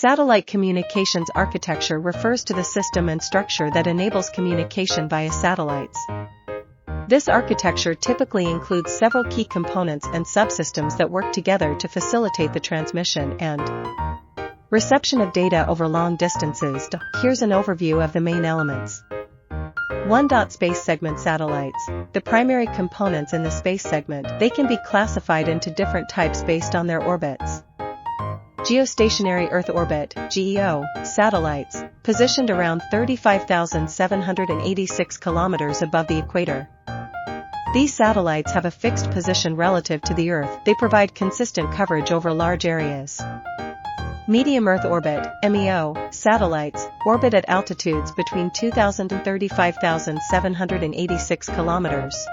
Satellite communications architecture refers to the system and structure that enables communication via satellites. This architecture typically includes several key components and subsystems that work together to facilitate the transmission and reception of data over long distances. Here's an overview of the main elements. 1. Space segment satellites. The primary components in the space segment, they can be classified into different types based on their orbits. Geostationary Earth orbit, GEO, satellites, positioned around 35,786 kilometers above the equator. These satellites have a fixed position relative to the Earth. They provide consistent coverage over large areas. Medium Earth orbit, MEO, satellites, orbit at altitudes between 2,000 and 35,786 kilometers.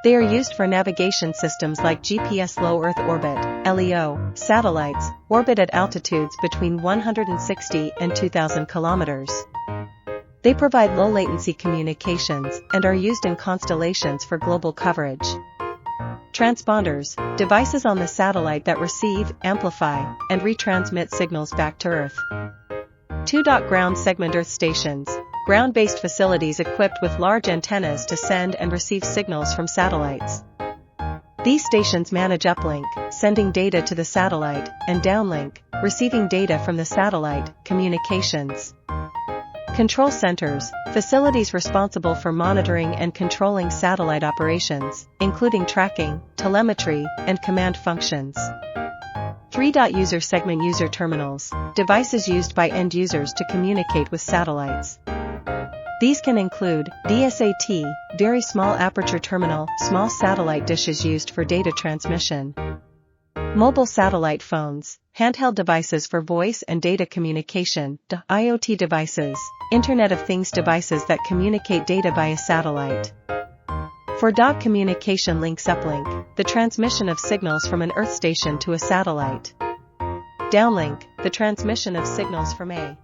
They are used for navigation systems like GPS. Low Earth orbit, LEO, satellites, orbit at altitudes between 160 and 2,000 kilometers. They provide low-latency communications and are used in constellations for global coverage. Transponders, devices on the satellite that receive, amplify, and retransmit signals back to Earth. 2. Ground segment Earth stations, ground-based facilities equipped with large antennas to send and receive signals from satellites. These stations manage uplink, sending data to the satellite, and downlink, receiving data from the satellite, communications. Control centers, facilities responsible for monitoring and controlling satellite operations, including tracking, telemetry, and command functions. 3. User segment user terminals, devices used by end users to communicate with satellites. These can include DSAT, very small aperture terminal, small satellite dishes used for data transmission. Mobile satellite phones, handheld devices for voice and data communication. IoT devices, Internet of Things devices that communicate data via satellite. 4. Communication links uplink, the transmission of signals from an Earth station to a satellite. Downlink, the transmission of signals from a